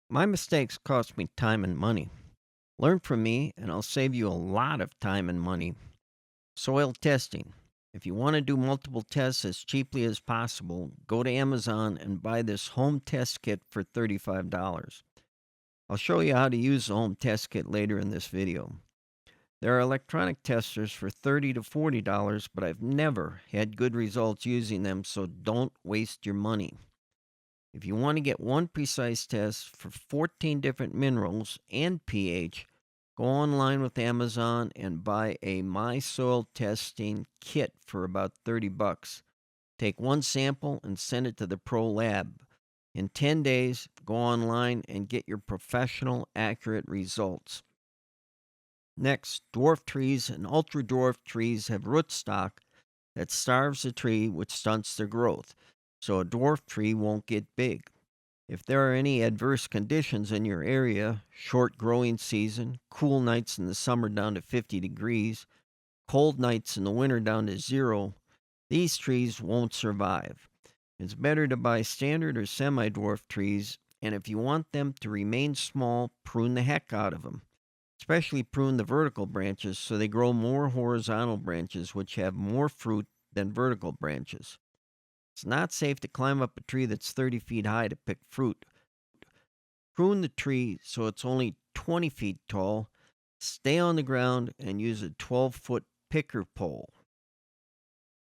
My mistakes cost me time and money. Learn from me, and I'll save you a lot of time and money. Soil testing. If you want to do multiple tests as cheaply as possible, go to Amazon and buy this home test kit for $35. I'll show you how to use the home test kit later in this video. There are electronic testers for $30 to $40, but I've never had good results using them, so don't waste your money. If you want to get one precise test for 14 different minerals and pH, go online with Amazon and buy a My Soil Testing kit for about 30 bucks. Take one sample and send it to the pro lab. In 10 days, go online and get your professional, accurate results. Next, dwarf trees and ultra dwarf trees have rootstock that starves the tree, which stunts their growth, so a dwarf tree won't get big. If there are any adverse conditions in your area, short growing season, cool nights in the summer down to 50 degrees, cold nights in the winter down to 0, these trees won't survive. It's better to buy standard or semi dwarf trees, and if you want them to remain small, prune the heck out of them. Especially prune the vertical branches so they grow more horizontal branches, which have more fruit than vertical branches. It's not safe to climb up a tree that's 30 feet high to pick fruit. Prune the tree so it's only 20 feet tall. Stay on the ground and use a 12-foot picker pole.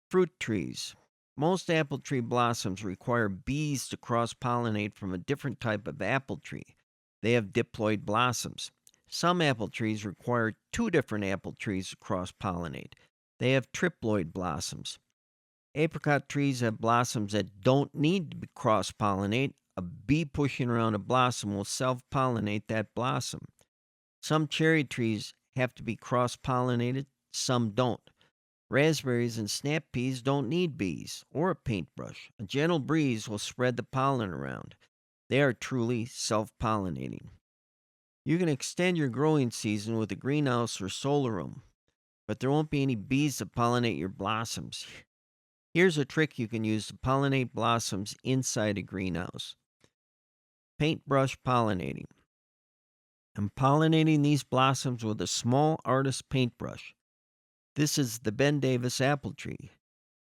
Fruit trees. Most apple tree blossoms require bees to cross pollinate from a different type of apple tree. They have diploid blossoms. Some apple trees require two different apple trees to cross pollinate. They have triploid blossoms. Apricot trees have blossoms that don't need to cross pollinate. A bee pushing around a blossom will self pollinate that blossom. Some cherry trees have to be cross pollinated, some don't. Raspberries and snap peas don't need bees or a paintbrush. A gentle breeze will spread the pollen around. They are truly self pollinating. You can extend your growing season with a greenhouse or solar room, but there won't be any bees to pollinate your blossoms. Here's a trick you can use to pollinate blossoms inside a greenhouse. Paintbrush pollinating. I'm pollinating these blossoms with a small artist paintbrush. This is the Ben Davis apple tree.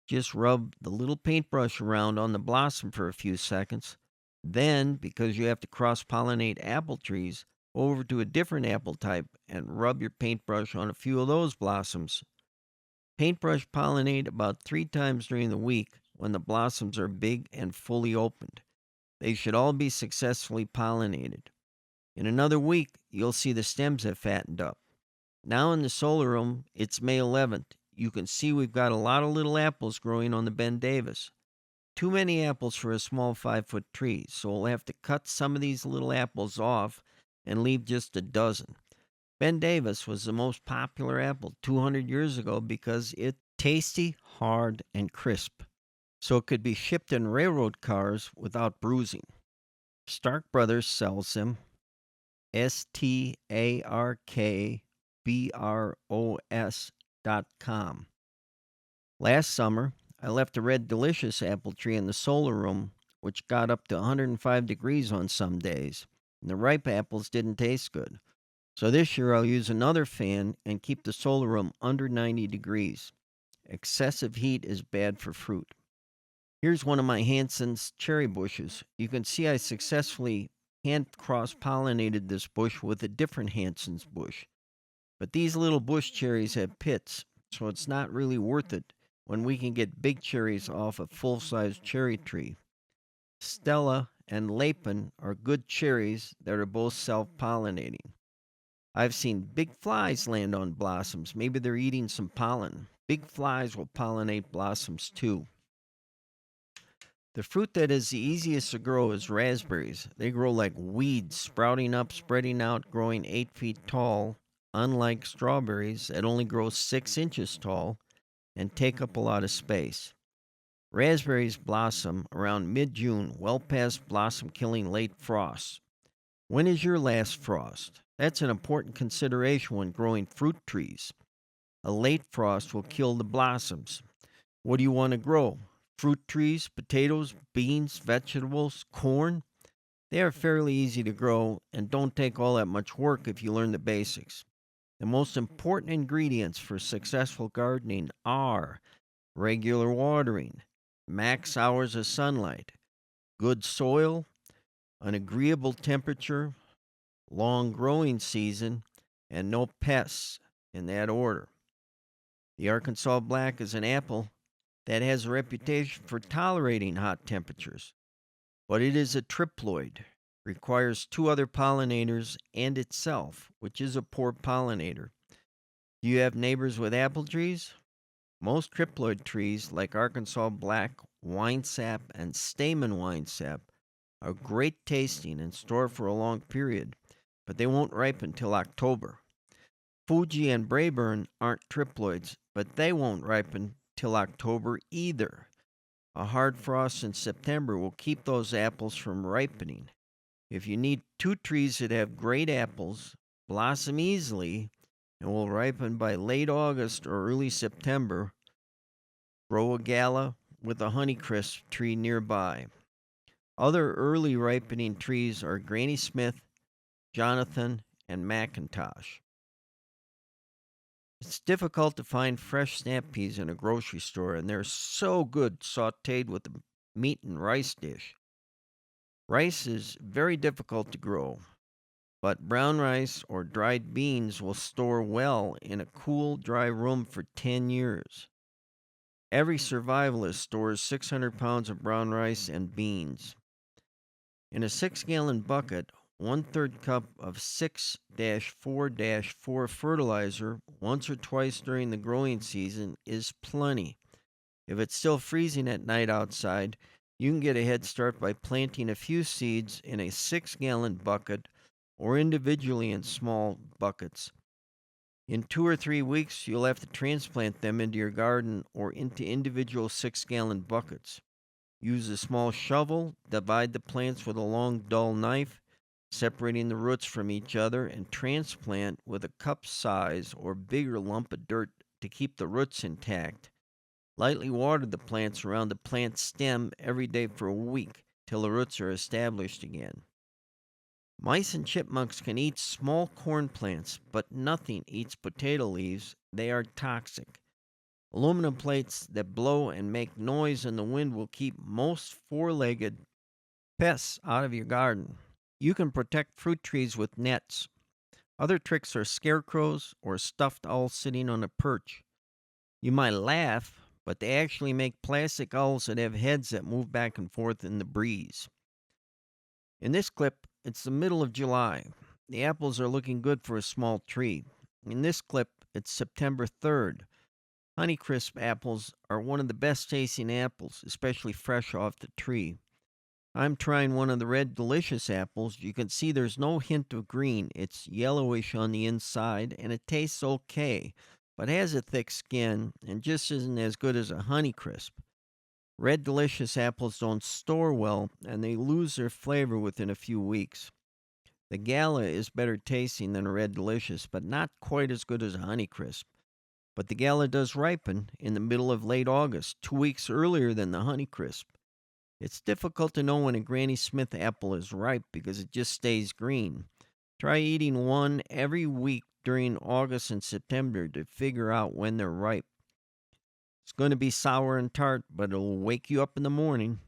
Just rub the little paintbrush around on the blossom for a few seconds. Then, because you have to cross pollinate apple trees, go over to a different apple type and rub your paintbrush on a few of those blossoms. Paintbrush pollinate about 3 times during the week when the blossoms are big and fully opened. They should all be successfully pollinated. In another week, you'll see the stems have fattened up. Now in the solar room, it's May 11th. You can see we've got a lot of little apples growing on the Ben Davis. Too many apples for a small 5-foot tree, so we'll have to cut some of these little apples off and leave just a dozen. Ben Davis was the most popular apple 200 years ago because it's tasty, hard, and crisp, so it could be shipped in railroad cars without bruising. Stark Brothers sells them. StarkBros.com. Last summer, I left a red delicious apple tree in the solar room, which got up to 105 degrees on some days, and the ripe apples didn't taste good. So this year I'll use another fan and keep the solar room under 90 degrees. Excessive heat is bad for fruit. Here's one of my Hanson's cherry bushes. You can see I successfully hand cross-pollinated this bush with a different Hanson's bush. But these little bush cherries have pits, so it's not really worth it when we can get big cherries off a full-size cherry tree. Stella and Lapin are good cherries that are both self-pollinating. I've seen big flies land on blossoms. Maybe they're eating some pollen. Big flies will pollinate blossoms too. The fruit that is the easiest to grow is raspberries. They grow like weeds, sprouting up, spreading out, growing 8 feet tall, unlike strawberries that only grow 6 inches tall and take up a lot of space. Raspberries blossom around mid-June, well past blossom-killing late frosts. When is your last frost? That's an important consideration when growing fruit trees. A late frost will kill the blossoms. What do you want to grow? Fruit trees, potatoes, beans, vegetables, corn? They are fairly easy to grow and don't take all that much work if you learn the basics. The most important ingredients for successful gardening are regular watering, max hours of sunlight, good soil, an agreeable temperature, long growing season, and no pests in that order. The Arkansas Black is an apple that has a reputation for tolerating hot temperatures, but it is a triploid, requires two other pollinators and itself, which is a poor pollinator. Do you have neighbors with apple trees? Most triploid trees, like Arkansas Black, Winesap, and Stamen Winesap, are great tasting and store for a long period, but they won't ripen till October. Fuji and Brayburn aren't triploids, but they won't ripen till October either. A hard frost in September will keep those apples from ripening. If you need two trees that have great apples, blossom easily, and will ripen by late August or early September, grow a gala with a Honeycrisp tree nearby. Other early ripening trees are Granny Smith, Jonathan, and Macintosh. It's difficult to find fresh snap peas in a grocery store, and they're so good sauteed with the meat and rice dish. Rice is very difficult to grow, but brown rice or dried beans will store well in a cool, dry room for 10 years. Every survivalist stores 600 pounds of brown rice and beans. In a 6-gallon bucket, 1/3 cup of 6-4-4 fertilizer once or twice during the growing season is plenty. If it's still freezing at night outside, you can get a head start by planting a few seeds in a 6-gallon bucket or individually in small buckets. In 2 or 3 weeks, you'll have to transplant them into your garden or into individual 6-gallon buckets. Use a small shovel, divide the plants with a long, dull knife, separating the roots from each other, and transplant with a cup size or bigger lump of dirt to keep the roots intact. Lightly water the plants around the plant stem every day for a week till the roots are established again. Mice and chipmunks can eat small corn plants, but nothing eats potato leaves. They are toxic. Aluminum plates that blow and make noise in the wind will keep most four-legged pests out of your garden. You can protect fruit trees with nets. Other tricks are scarecrows or stuffed owls sitting on a perch. You might laugh, but they actually make plastic owls that have heads that move back and forth in the breeze. In this clip, it's the middle of July. The apples are looking good for a small tree. In this clip, it's September 3rd. Honeycrisp apples are one of the best tasting apples, especially fresh off the tree. I'm trying one of the red delicious apples. You can see there's no hint of green. It's yellowish on the inside and it tastes okay, but has a thick skin and just isn't as good as a Honeycrisp. Red delicious apples don't store well and they lose their flavor within a few weeks. The Gala is better tasting than a red delicious, but not quite as good as a Honeycrisp. But the Gala does ripen in the middle of late August, 2 weeks earlier than the Honeycrisp. It's difficult to know when a Granny Smith apple is ripe because it just stays green. Try eating one every week during August and September to figure out when they're ripe. It's going to be sour and tart, but it'll wake you up in the morning.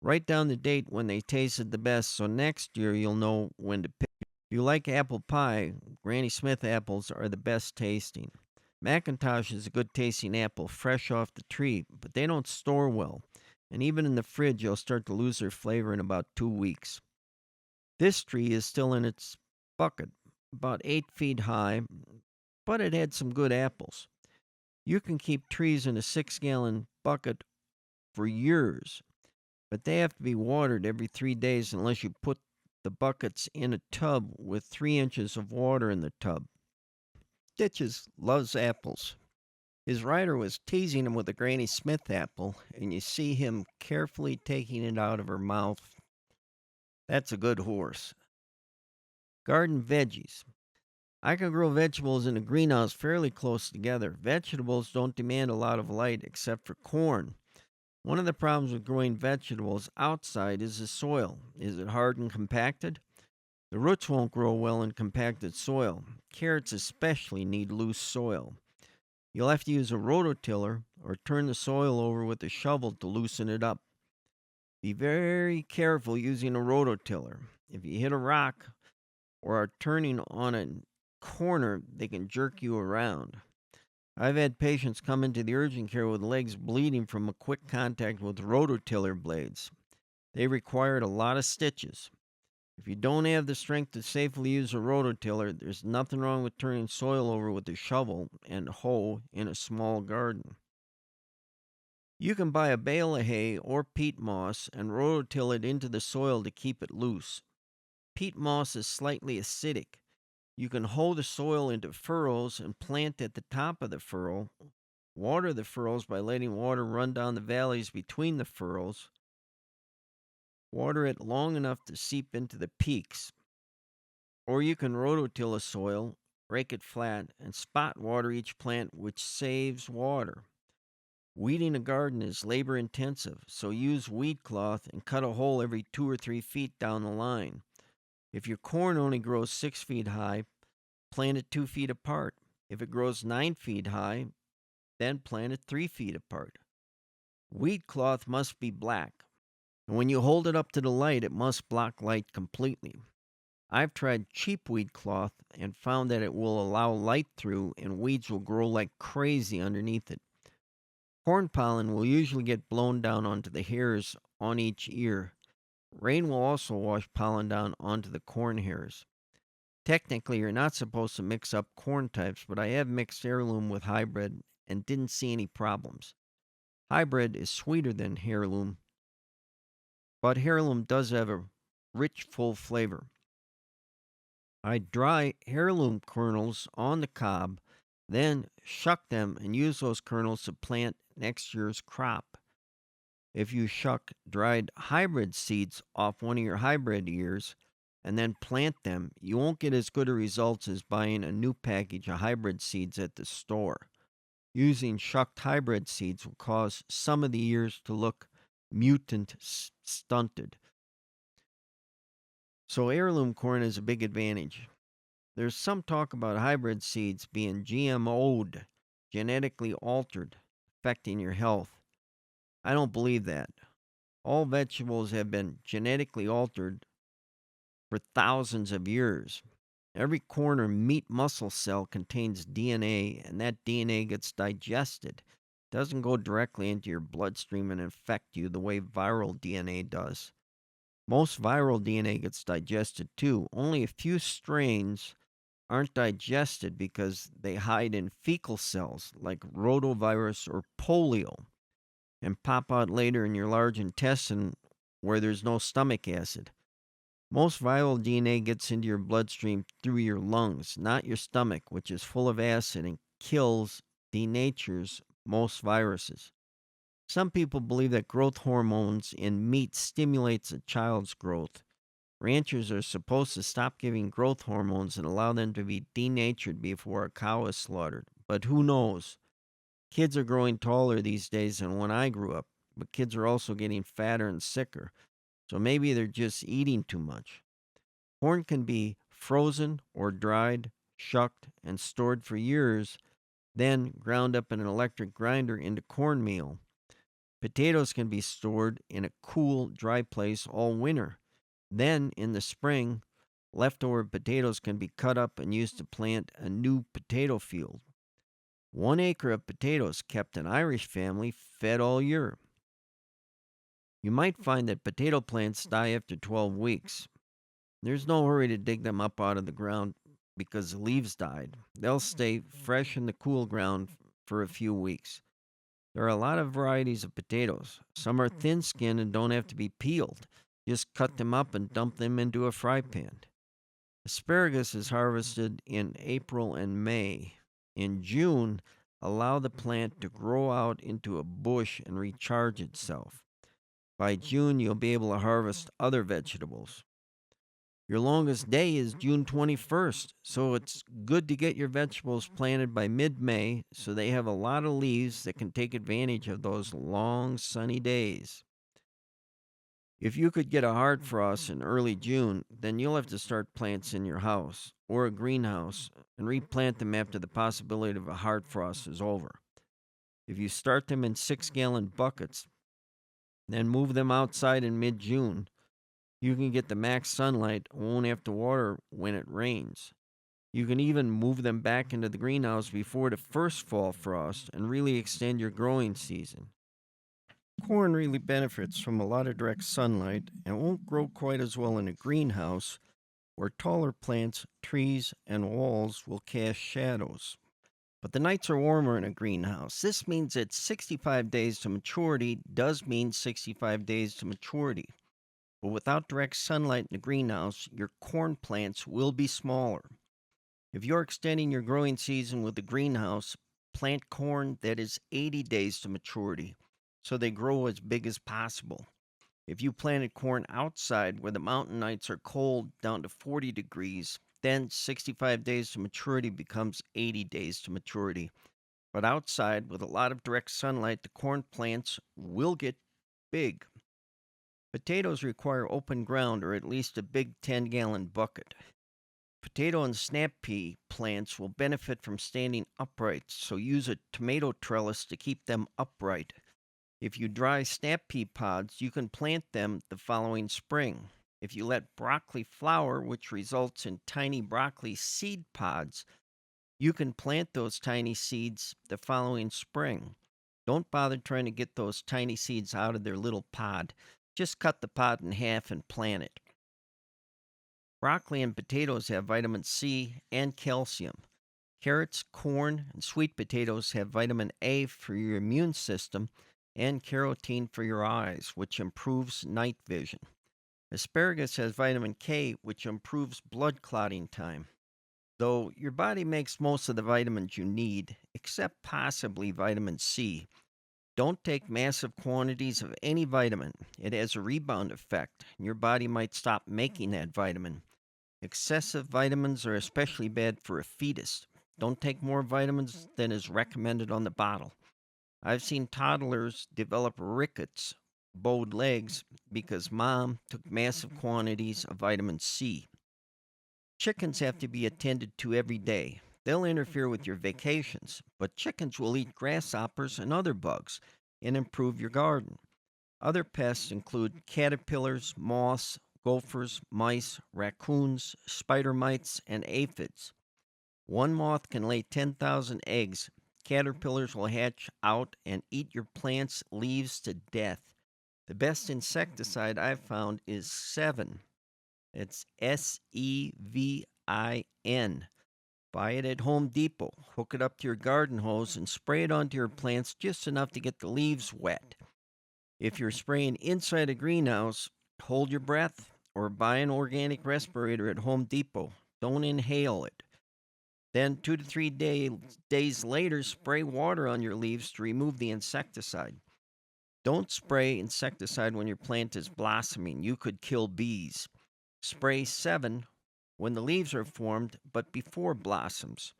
Write down the date when they tasted the best so next year you'll know when to pick. If you like apple pie, Granny Smith apples are the best tasting. Macintosh is a good tasting apple fresh off the tree, but they don't store well. And even in the fridge, you'll start to lose their flavor in about 2 weeks. This tree is still in its bucket, about 8 feet high, but it had some good apples. You can keep trees in a 6-gallon bucket for years, but they have to be watered every 3 days unless you put the buckets in a tub with 3 inches of water in the tub. Stitches loves apples. His rider was teasing him with a Granny Smith apple, and you see him carefully taking it out of her mouth. That's a good horse. Garden veggies. I can grow vegetables in a greenhouse fairly close together. Vegetables don't demand a lot of light except for corn. One of the problems with growing vegetables outside is the soil. Is it hard and compacted? The roots won't grow well in compacted soil. Carrots especially need loose soil. You'll have to use a rototiller or turn the soil over with a shovel to loosen it up. Be very careful using a rototiller. If you hit a rock or are turning on a corner, they can jerk you around. I've had patients come into the urgent care with legs bleeding from a quick contact with rototiller blades. They required a lot of stitches. If you don't have the strength to safely use a rototiller, there's nothing wrong with turning soil over with a shovel and hoe in a small garden. You can buy a bale of hay or peat moss and rototill it into the soil to keep it loose. Peat moss is slightly acidic. You can hoe the soil into furrows and plant at the top of the furrow. Water the furrows by letting water run down the valleys between the furrows. Water it long enough to seep into the peaks. Or you can rototill a soil, rake it flat, and spot water each plant, which saves water. Weeding a garden is labor intensive, so use weed cloth and cut a hole every 2 or 3 feet down the line. If your corn only grows 6 feet high, plant it 2 feet apart. If it grows 9 feet high, then plant it 3 feet apart. Weed cloth must be black, and when you hold it up to the light, it must block light completely. I've tried cheap weed cloth and found that it will allow light through and weeds will grow like crazy underneath it. Corn pollen will usually get blown down onto the hairs on each ear. Rain will also wash pollen down onto the corn hairs. Technically, you're not supposed to mix up corn types, but I have mixed heirloom with hybrid and didn't see any problems. Hybrid is sweeter than heirloom, but heirloom does have a rich, full flavor. I dry heirloom kernels on the cob, then shuck them and use those kernels to plant next year's crop. If you shuck dried hybrid seeds off one of your hybrid ears and then plant them, you won't get as good a results as buying a new package of hybrid seeds at the store. Using shucked hybrid seeds will cause some of the ears to look mutant stunted. So heirloom corn is a big advantage. There's some talk about hybrid seeds being GMO'd, genetically altered, affecting your health. I don't believe that. All vegetables have been genetically altered for thousands of years. Every corn or meat muscle cell contains DNA, and that DNA gets digested. It doesn't go directly into your bloodstream and infect you the way viral DNA does. Most viral DNA gets digested too. Only a few strains aren't digested because they hide in fecal cells like rotavirus or polio and pop out later in your large intestine where there's no stomach acid. Most viral DNA gets into your bloodstream through your lungs, not your stomach, which is full of acid and kills, denatures most viruses. Some people believe that growth hormones in meat stimulates a child's growth. Ranchers are supposed to stop giving growth hormones and allow them to be denatured before a cow is slaughtered. But who knows? Kids are growing taller these days than when I grew up, but kids are also getting fatter and sicker. So maybe they're just eating too much. Corn can be frozen or dried, shucked, and stored for years, then ground up in an electric grinder into cornmeal. Potatoes can be stored in a cool, dry place all winter. Then, in the spring, leftover potatoes can be cut up and used to plant a new potato field. 1 acre of potatoes kept an Irish family fed all year. You might find that potato plants die after 12 weeks. There's no hurry to dig them up out of the ground because the leaves died. They'll stay fresh in the cool ground for a few weeks. There are a lot of varieties of potatoes. Some are thin skinned and don't have to be peeled. Just cut them up and dump them into a fry pan. Asparagus is harvested in April and May. In June, allow the plant to grow out into a bush and recharge itself. By June, you'll be able to harvest other vegetables. Your longest day is June 21st, so it's good to get your vegetables planted by mid May so they have a lot of leaves that can take advantage of those long sunny days. If you could get a hard frost in early June, then you'll have to start plants in your house or a greenhouse and replant them after the possibility of a hard frost is over. If you start them in 6-gallon buckets, then move them outside in mid June, you can get the max sunlight and won't have to water when it rains. You can even move them back into the greenhouse before the first fall frost and really extend your growing season. Corn really benefits from a lot of direct sunlight and won't grow quite as well in a greenhouse where taller plants, trees, and walls will cast shadows. But the nights are warmer in a greenhouse. This means that 65 days to maturity does mean 65 days to maturity. But without direct sunlight in the greenhouse, your corn plants will be smaller. If you're extending your growing season with a greenhouse, plant corn that is 80 days to maturity so they grow as big as possible. If you planted corn outside where the mountain nights are cold down to 40 degrees, then 65 days to maturity becomes 80 days to maturity. But outside with a lot of direct sunlight, the corn plants will get big. Potatoes require open ground or at least a big 10-gallon bucket. Potato and snap pea plants will benefit from standing upright, so use a tomato trellis to keep them upright. If you dry snap pea pods, you can plant them the following spring. If you let broccoli flower, which results in tiny broccoli seed pods, you can plant those tiny seeds the following spring. Don't bother trying to get those tiny seeds out of their little pod. Just cut the pod in half and plant it. Broccoli and potatoes have vitamin C and calcium. Carrots, corn, and sweet potatoes have vitamin A for your immune system and carotene for your eyes, which improves night vision. Asparagus has vitamin K, which improves blood clotting time. Though your body makes most of the vitamins you need, except possibly vitamin C. Don't take massive quantities of any vitamin. It has a rebound effect, and your body might stop making that vitamin. Excessive vitamins are especially bad for a fetus. Don't take more vitamins than is recommended on the bottle. I've seen toddlers develop rickets, bowed legs, because mom took massive quantities of vitamin C. Chickens have to be attended to every day. They'll interfere with your vacations, but chickens will eat grasshoppers and other bugs and improve your garden. Other pests include caterpillars, moths, gophers, mice, raccoons, spider mites, and aphids. One moth can lay 10,000 eggs. Caterpillars will hatch out and eat your plant's leaves to death. The best insecticide I've found is Sevin. It's Sevin. Buy it at Home Depot. Hook it up to your garden hose and spray it onto your plants just enough to get the leaves wet. If you're spraying inside a greenhouse, hold your breath or buy an organic respirator at Home Depot. Don't inhale it. Then 2 to 3 days later, spray water on your leaves to remove the insecticide. Don't spray insecticide when your plant is blossoming. You could kill bees. Spray Sevin when the leaves are formed, but before blossoms.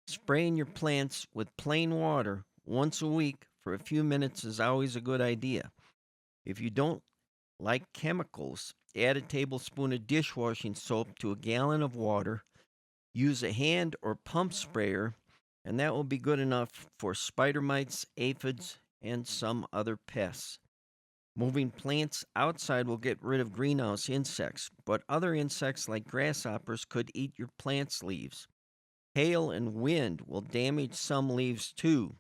Spraying your plants with plain water once a week for a few minutes is always a good idea. If you don't like chemicals, add a tablespoon of dishwashing soap to a gallon of water. Use a hand or pump sprayer, and that will be good enough for spider mites, aphids, and some other pests. Moving plants outside will get rid of greenhouse insects, but other insects like grasshoppers could eat your plant's leaves. Hail and wind will damage some leaves too,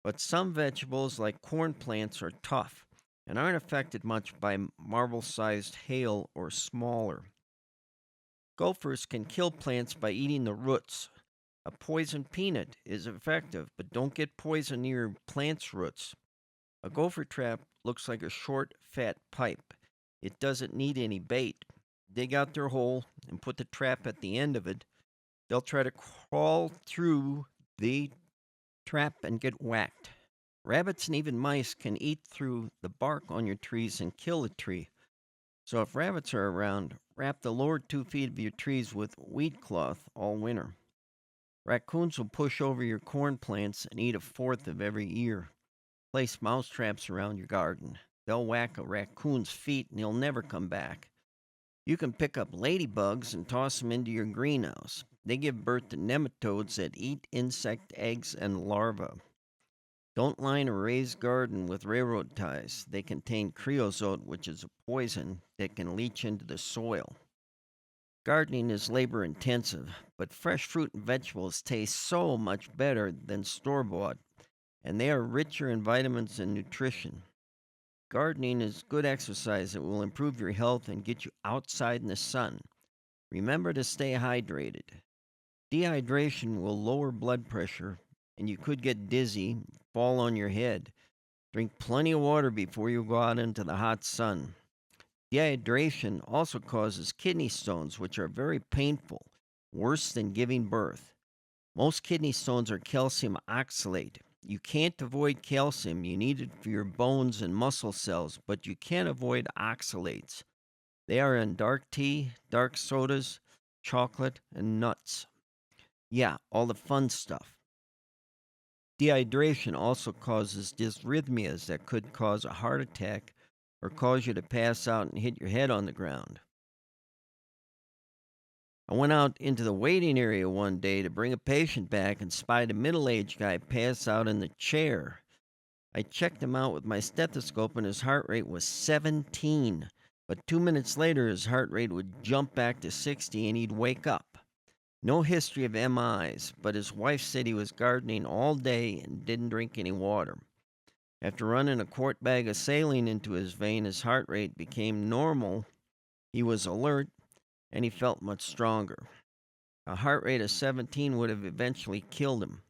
but some vegetables like corn plants are tough and aren't affected much by marble-sized hail or smaller. Gophers can kill plants by eating the roots. A poisoned peanut is effective, but don't get poison near your plant's roots. A gopher trap looks like a short, fat pipe. It doesn't need any bait. Dig out their hole and put the trap at the end of it. They'll try to crawl through the trap and get whacked. Rabbits and even mice can eat through the bark on your trees and kill the tree. So if rabbits are around, wrap the lower 2 feet of your trees with wheat cloth all winter. Raccoons will push over your corn plants and eat a fourth of every ear. Place mouse traps around your garden. They'll whack a raccoon's feet and he'll never come back. You can pick up ladybugs and toss them into your greenhouse. They give birth to nematodes that eat insect eggs and larvae. Don't line a raised garden with railroad ties. They contain creosote, which is a poison that can leach into the soil. Gardening is labor intensive, but fresh fruit and vegetables taste so much better than store bought, and they are richer in vitamins and nutrition. Gardening is good exercise that will improve your health and get you outside in the sun. Remember to stay hydrated. Dehydration will lower blood pressure, and you could get dizzy, fall on your head. Drink plenty of water before you go out into the hot sun. Dehydration also causes kidney stones, which are very painful, worse than giving birth. Most kidney stones are calcium oxalate. You can't avoid calcium, you need it for your bones and muscle cells, but you can avoid oxalates. They are in dark tea, dark sodas, chocolate, and nuts. Yeah, all the fun stuff. Dehydration also causes dysrhythmias that could cause a heart attack or cause you to pass out and hit your head on the ground. I went out into the waiting area one day to bring a patient back and spied a middle aged guy pass out in the chair. I checked him out with my stethoscope and his heart rate was 17. But 2 minutes later, his heart rate would jump back to 60 and he'd wake up. No history of MIs, but his wife said he was gardening all day and didn't drink any water. After running a quart bag of saline into his vein, his heart rate became normal. He was alert and he felt much stronger. A heart rate of 17 would have eventually killed him.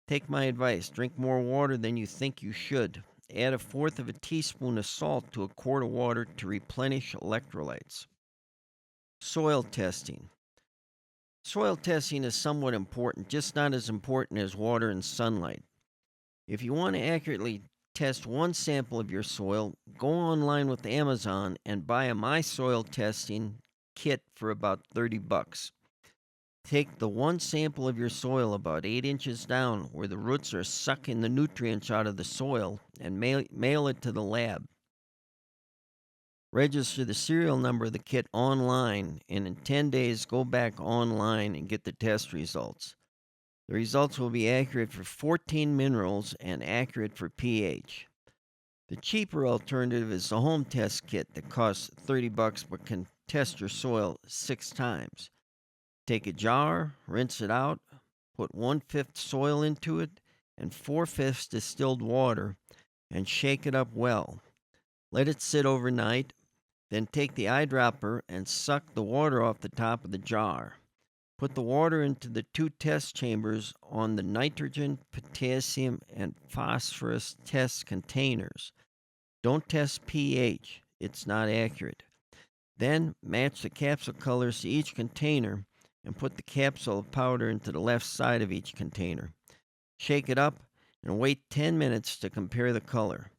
Take my advice, drink more water than you think you should. Add a fourth of a teaspoon of salt to a quart of water to replenish electrolytes. Soil testing. Soil testing is somewhat important, just not as important as water and sunlight. If you want to accurately test one sample of your soil, go online with Amazon and buy a My Soil Testing kit for about $30. Take the one sample of your soil about 8 inches down where the roots are sucking the nutrients out of the soil and mail it to the lab. Register the serial number of the kit online and in 10 days go back online and get the test results. The results will be accurate for 14 minerals and accurate for pH. The cheaper alternative is the home test kit that costs $30 but can test your soil 6 times. Take a jar, rinse it out, put 1/5 soil into it and 4/5 distilled water and shake it up well. Let it sit overnight, then take the eyedropper and suck the water off the top of the jar. Put the water into the 2 test chambers on the nitrogen, potassium, and phosphorus test containers. Don't test pH, it's not accurate. Then match the capsule colors to each container and put the capsule of powder into the left side of each container. Shake it up and wait 10 minutes to compare the color.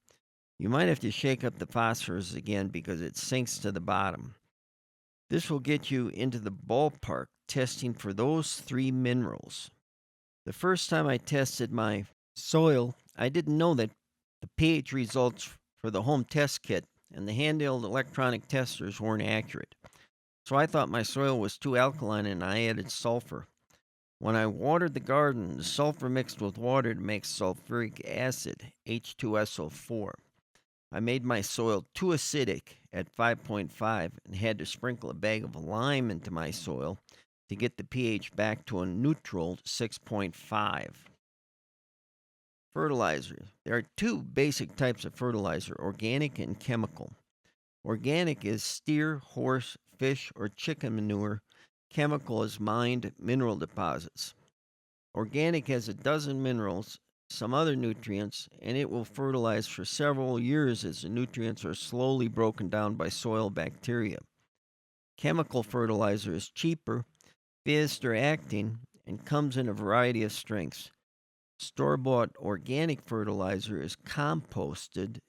You might have to shake up the phosphorus again because it sinks to the bottom. This will get you into the ballpark testing for those 3 minerals. The first time I tested my soil, I didn't know that the pH results for the home test kit and the handheld electronic testers weren't accurate. So I thought my soil was too alkaline and I added sulfur. When I watered the garden, the sulfur mixed with water to make sulfuric acid, H2SO4. I made my soil too acidic at 5.5 and had to sprinkle a bag of lime into my soil to get the pH back to a neutral 6.5. Fertilizer. There are 2 basic types of fertilizer, organic and chemical. Organic is steer, horse, fish, or chicken manure. Chemical is mined mineral deposits. Organic has a dozen minerals, some other nutrients, and it will fertilize for several years as the nutrients are slowly broken down by soil bacteria. Chemical fertilizer is cheaper, faster acting, and comes in a variety of strengths. Store-bought organic fertilizer is composted,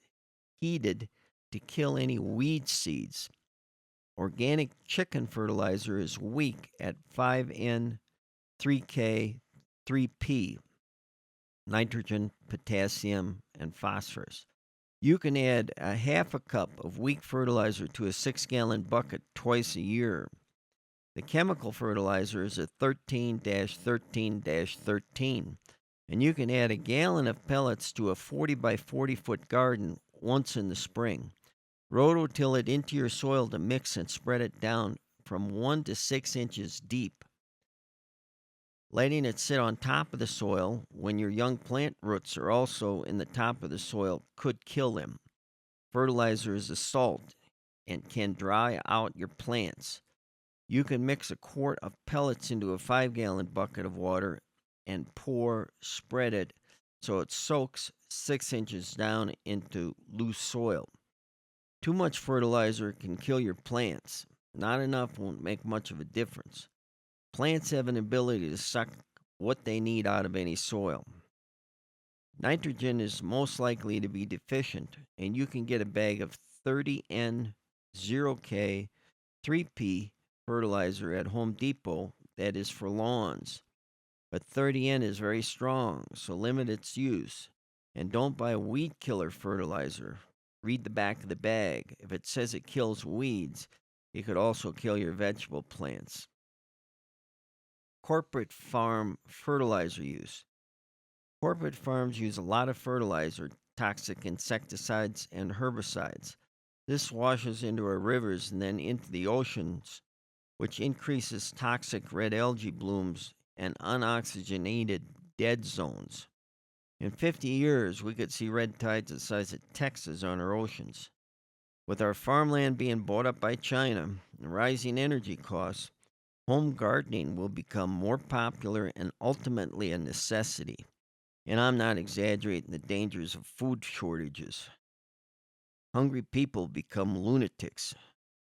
heated to kill any weed seeds. Organic chicken fertilizer is weak at 5N, 3K, 3P, nitrogen, potassium, and phosphorus. You can add a half a cup of weak fertilizer to a 6-gallon bucket twice a year. The chemical fertilizer is a 13-13-13, and you can add a gallon of pellets to a 40 by 40 foot garden once in the spring. Rototill it into your soil to mix and spread it down from 1 to 6 inches deep. Letting it sit on top of the soil when your young plant roots are also in the top of the soil could kill them. Fertilizer is a salt and can dry out your plants. You can mix a quart of pellets into a 5-gallon bucket of water and spread it so it soaks 6 inches down into loose soil. Too much fertilizer can kill your plants. Not enough won't make much of a difference. Plants have an ability to suck what they need out of any soil. Nitrogen is most likely to be deficient, and you can get a bag of 30N, 0K, 3P fertilizer at Home Depot that is for lawns. But 30N is very strong, so limit its use. And don't buy weed killer fertilizer. Read the back of the bag. If it says it kills weeds, it could also kill your vegetable plants. Corporate farm fertilizer use. Corporate farms use a lot of fertilizer, toxic insecticides, and herbicides. This washes into our rivers and then into the oceans, which increases toxic red algae blooms and unoxygenated dead zones. In 50 years, we could see red tides the size of Texas on our oceans. With our farmland being bought up by China and rising energy costs, home gardening will become more popular and ultimately a necessity. And I'm not exaggerating the dangers of food shortages. Hungry people become lunatics.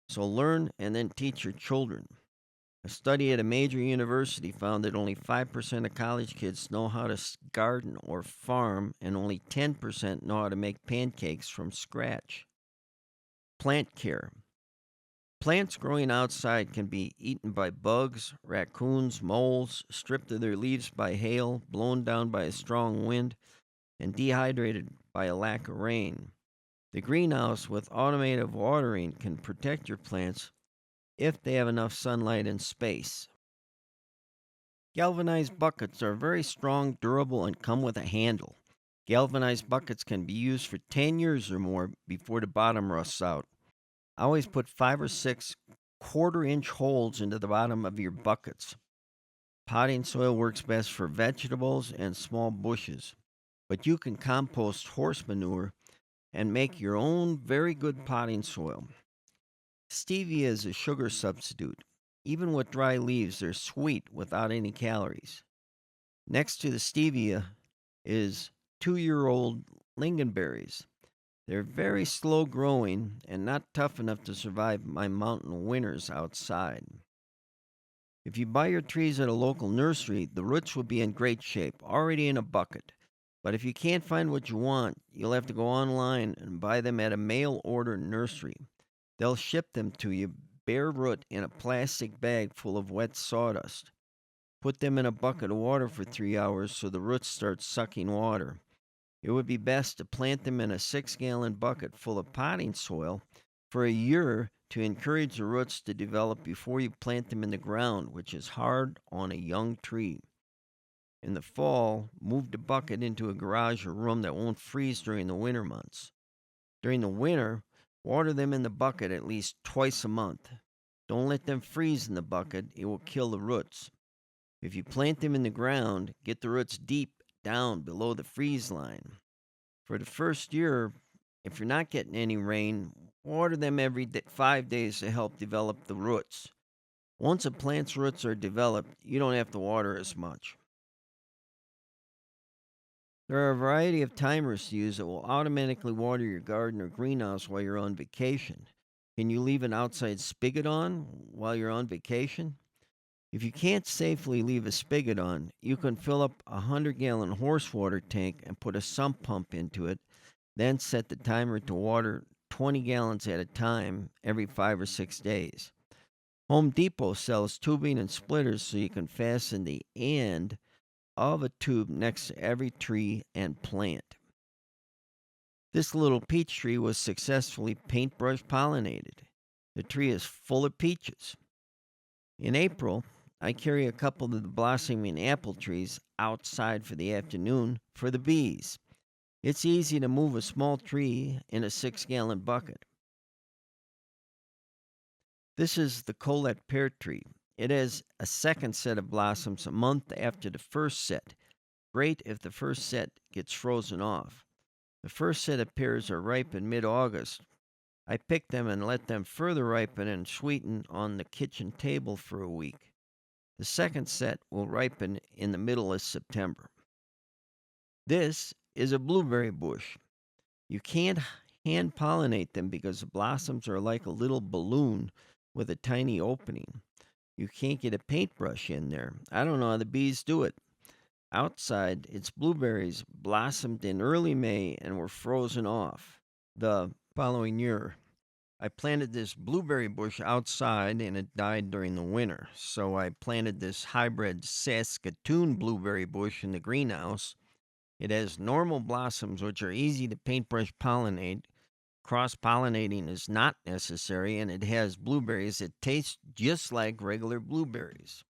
So learn and then teach your children. A study at a major university found that only 5% of college kids know how to garden or farm, and only 10% know how to make pancakes from scratch. Plant care. Plants growing outside can be eaten by bugs, raccoons, moles, stripped of their leaves by hail, blown down by a strong wind, and dehydrated by a lack of rain. The greenhouse with automated watering can protect your plants if they have enough sunlight and space. Galvanized buckets are very strong, durable, and come with a handle. Galvanized buckets can be used for 10 years or more before the bottom rusts out. I always put 5 or 6 quarter-inch holes into the bottom of your buckets. Potting soil works best for vegetables and small bushes, but you can compost horse manure and make your own very good potting soil. Stevia is a sugar substitute. Even with dry leaves, they're sweet without any calories. Next to the stevia is 2-year-old lingonberries. They're very slow growing and not tough enough to survive my mountain winters outside. If you buy your trees at a local nursery, the roots will be in great shape, already in a bucket. But if you can't find what you want, you'll have to go online and buy them at a mail order nursery. They'll ship them to you bare root in a plastic bag full of wet sawdust. Put them in a bucket of water for 3 hours so the roots start sucking water. It would be best to plant them in a 6-gallon bucket full of potting soil for a year to encourage the roots to develop before you plant them in the ground, which is hard on a young tree. In the fall, move the bucket into a garage or room that won't freeze during the winter months. During the winter, water them in the bucket at least twice a month. Don't let them freeze in the bucket, it will kill the roots. If you plant them in the ground, get the roots deep down below the freeze line. For the first year, if you're not getting any rain, water them every 5 days to help develop the roots. Once a plant's roots are developed, you don't have to water as much. There are a variety of timers to use that will automatically water your garden or greenhouse while you're on vacation. Can you leave an outside spigot on while you're on vacation? If you can't safely leave a spigot on, you can fill up a 100-gallon horse water tank and put a sump pump into it, then set the timer to water 20 gallons at a time every 5 or 6 days. Home Depot sells tubing and splitters so you can fasten the end of a tube next to every tree and plant. This little peach tree was successfully paintbrush pollinated. The tree is full of peaches. In April, I carry a couple of the blossoming apple trees outside for the afternoon for the bees. It's easy to move a small tree in a 6-gallon bucket. This is the Colette pear tree. It has a second set of blossoms a month after the first set. Great if the first set gets frozen off. The first set of pears are ripe in mid-August. I pick them and let them further ripen and sweeten on the kitchen table for a week. The second set will ripen in the middle of September. This is a blueberry bush. You can't hand pollinate them because the blossoms are like a little balloon with a tiny opening. You can't get a paintbrush in there. I don't know how the bees do it. Outside, its blueberries blossomed in early May and were frozen off. The following year, I planted this blueberry bush outside and it died during the winter. So I planted this hybrid Saskatoon blueberry bush in the greenhouse. It has normal blossoms which are easy to paintbrush pollinate. Cross pollinating is not necessary, and it has blueberries that taste just like regular blueberries.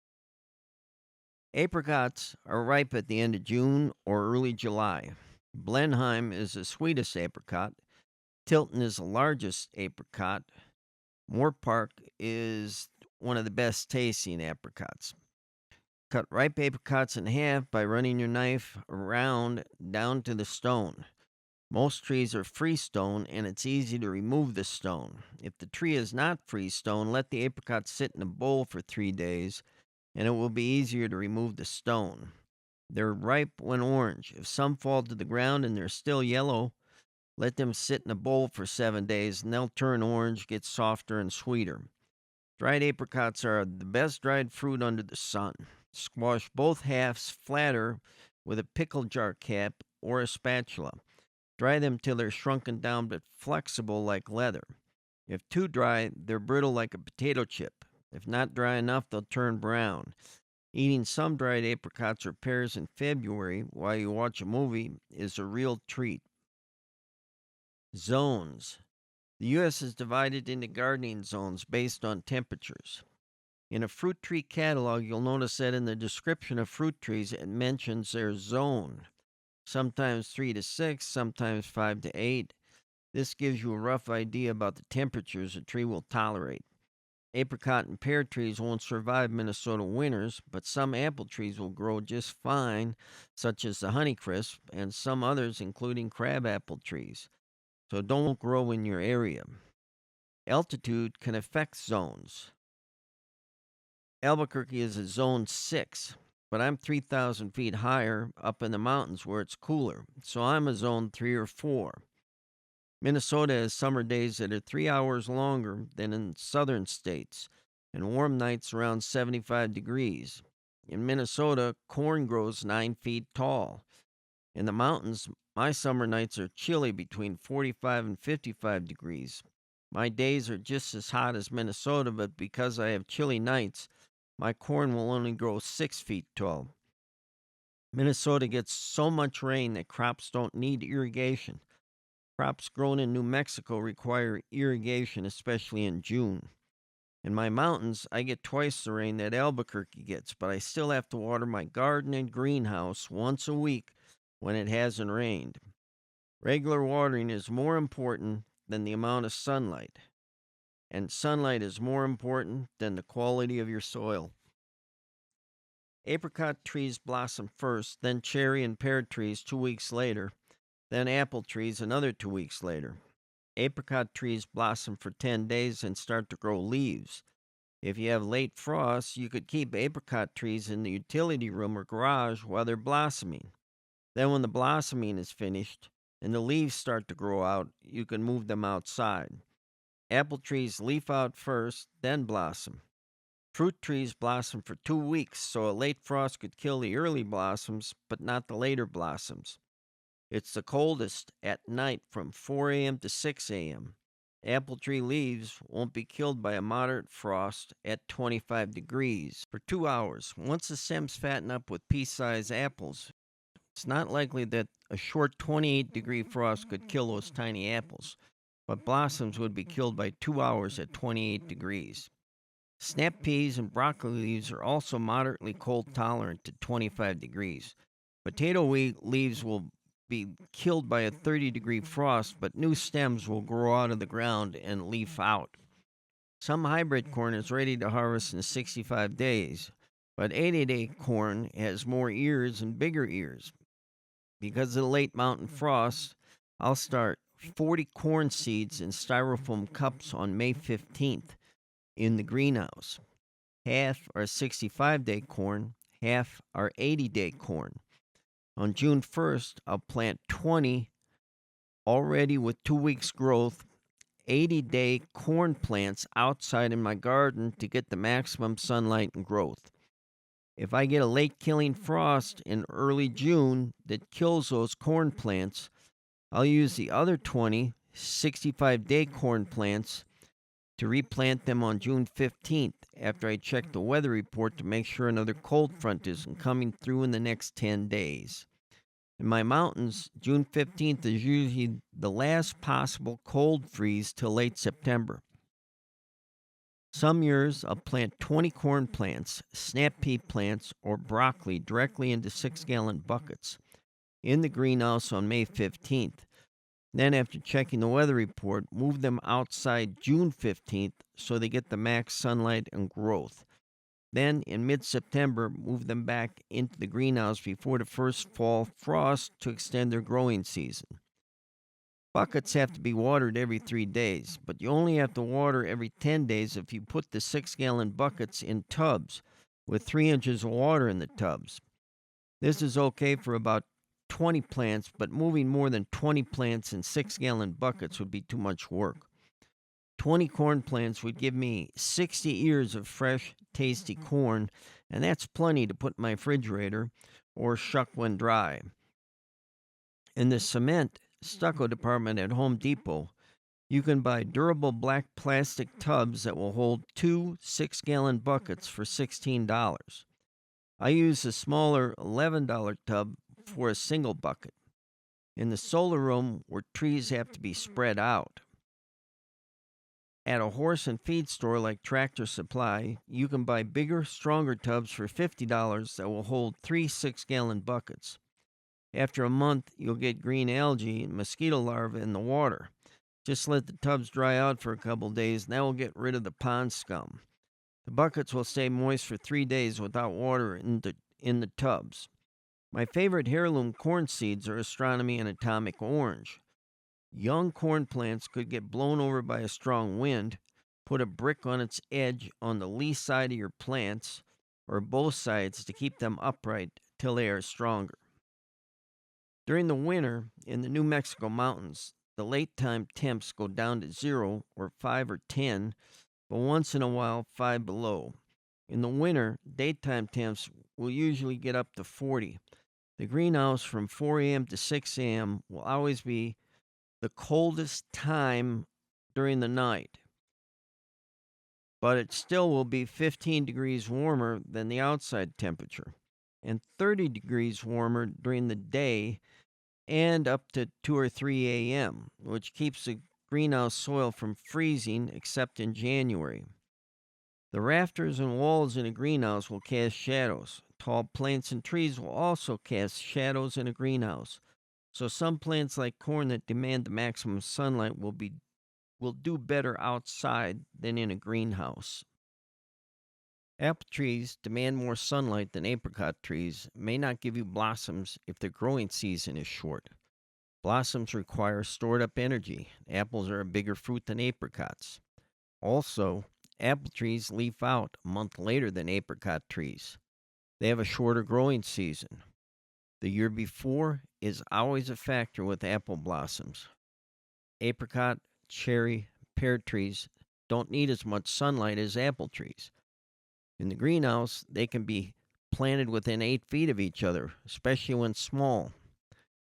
Apricots are ripe at the end of June or early July. Blenheim is the sweetest apricot. Tilton is the largest apricot. Moorpark is one of the best tasting apricots. Cut ripe apricots in half by running your knife around down to the stone. Most trees are freestone, and it's easy to remove the stone. If the tree is not freestone, let the apricot sit in a bowl for 3 days, and it will be easier to remove the stone. They're ripe when orange. If some fall to the ground and they're still yellow, let them sit in a bowl for 7 days, and they'll turn orange, get softer and sweeter. Dried apricots are the best dried fruit under the sun. Squash both halves flatter with a pickle jar cap or a spatula. Dry them till they're shrunken down but flexible like leather. If too dry, they're brittle like a potato chip. If not dry enough, they'll turn brown. Eating some dried apricots or pears in February while you watch a movie is a real treat. Zones. The U.S. is divided into gardening zones based on temperatures. In a fruit tree catalog, you'll notice that in the description of fruit trees, it mentions their zone. Sometimes 3 to 6, sometimes 5 to 8. This gives you a rough idea about the temperatures a tree will tolerate. Apricot and pear trees won't survive Minnesota winters, but some apple trees will grow just fine, such as the Honeycrisp, and some others, including crabapple trees. So don't grow in your area. Altitude can affect zones. Albuquerque is a zone 6. But I'm 3,000 feet higher up in the mountains where it's cooler, so I'm a zone 3 or 4. Minnesota has summer days that are 3 hours longer than in southern states, and warm nights around 75 degrees. In Minnesota, corn grows 9 feet tall. In the mountains, my summer nights are chilly between 45 and 55 degrees. My days are just as hot as Minnesota, but because I have chilly nights, my corn will only grow 6 feet tall. Minnesota gets so much rain that crops don't need irrigation. Crops grown in New Mexico require irrigation, especially in June. In my mountains, I get twice the rain that Albuquerque gets, but I still have to water my garden and greenhouse once a week when it hasn't rained. Regular watering is more important than the amount of sunlight. And sunlight is more important than the quality of your soil. Apricot trees blossom first, then cherry and pear trees 2 weeks later, then apple trees another 2 weeks later. Apricot trees blossom for 10 days and start to grow leaves. If you have late frost, you could keep apricot trees in the utility room or garage while they're blossoming. Then when the blossoming is finished and the leaves start to grow out, you can move them outside. Apple trees leaf out first, then blossom. Fruit trees blossom for 2 weeks, so a late frost could kill the early blossoms, but not the later blossoms. It's the coldest at night from 4 a.m. to 6 a.m. Apple tree leaves won't be killed by a moderate frost at 25 degrees for 2 hours. Once the stems fatten up with pea-sized apples, it's not likely that a short 28-degree frost could kill those tiny apples, but blossoms would be killed by 2 hours at 28 degrees. Snap peas and broccoli leaves are also moderately cold tolerant to 25 degrees. Potato leaves will be killed by a 30-degree frost, but new stems will grow out of the ground and leaf out. Some hybrid corn is ready to harvest in 65 days, but 80-day corn has more ears and bigger ears. Because of the late mountain frost, I'll start 40 corn seeds in styrofoam cups on May 15th in the greenhouse. Half are 65-day corn, half are 80-day corn. On June 1st, I'll plant 20 already with 2 weeks growth 80-day corn plants outside in my garden to get the maximum sunlight and growth. If I get a late killing frost in early June that kills those corn plants, I'll use the other 20 65-day corn plants to replant them on June 15th after I check the weather report to make sure another cold front isn't coming through in the next 10 days. In my mountains, June 15th is usually the last possible cold freeze till late September. Some years I'll plant 20 corn plants, snap pea plants, or broccoli directly into 6-gallon buckets in the greenhouse on May 15th. Then, after checking the weather report, move them outside June 15th so they get the max sunlight and growth. Then, in mid-September, move them back into the greenhouse before the first fall frost to extend their growing season. Buckets have to be watered every 3 days, but you only have to water every 10 days if you put the 6-gallon buckets in tubs with 3 inches of water in the tubs. This is okay for about 20 plants, but moving more than 20 plants in 6-gallon buckets would be too much work. 20 corn plants would give me 60 ears of fresh, tasty corn, and that's plenty to put in my refrigerator or shuck when dry. In the cement stucco department at Home Depot, you can buy durable black plastic tubs that will hold 2 6-gallon buckets for $16. I use a smaller $11 tub for a single bucket. In the solar room, where trees have to be spread out, at a horse and feed store like Tractor Supply, you can buy bigger, stronger tubs for $50 that will hold 3 6-gallon buckets. After a month, you'll get green algae and mosquito larvae in the water. Just let the tubs dry out for a couple days, and that will get rid of the pond scum. The buckets will stay moist for 3 days without water in the tubs. My favorite heirloom corn seeds are Astronomy and Atomic Orange. Young corn plants could get blown over by a strong wind. Put a brick on its edge on the lee side of your plants, or both sides, to keep them upright till they are stronger. During the winter, in the New Mexico mountains, the late time temps go down to 0 or 5 or 10, but once in a while 5 below. In the winter, daytime temps will usually get up to 40. The greenhouse from 4 a.m. to 6 a.m. will always be the coldest time during the night, but it still will be 15 degrees warmer than the outside temperature, and 30 degrees warmer during the day and up to 2 or 3 a.m., which keeps the greenhouse soil from freezing except in January. The rafters and walls in a greenhouse will cast shadows. Tall plants and trees will also cast shadows in a greenhouse. So some plants like corn that demand the maximum sunlight will do better outside than in a greenhouse. Apple trees demand more sunlight than apricot trees, may not give you blossoms if their growing season is short. Blossoms require stored up energy. Apples are a bigger fruit than apricots. Also, apple trees leaf out a month later than apricot trees. They have a shorter growing season. The year before is always a factor with apple blossoms. Apricot, cherry, pear trees don't need as much sunlight as apple trees. In the greenhouse, they can be planted within 8 feet of each other, especially when small.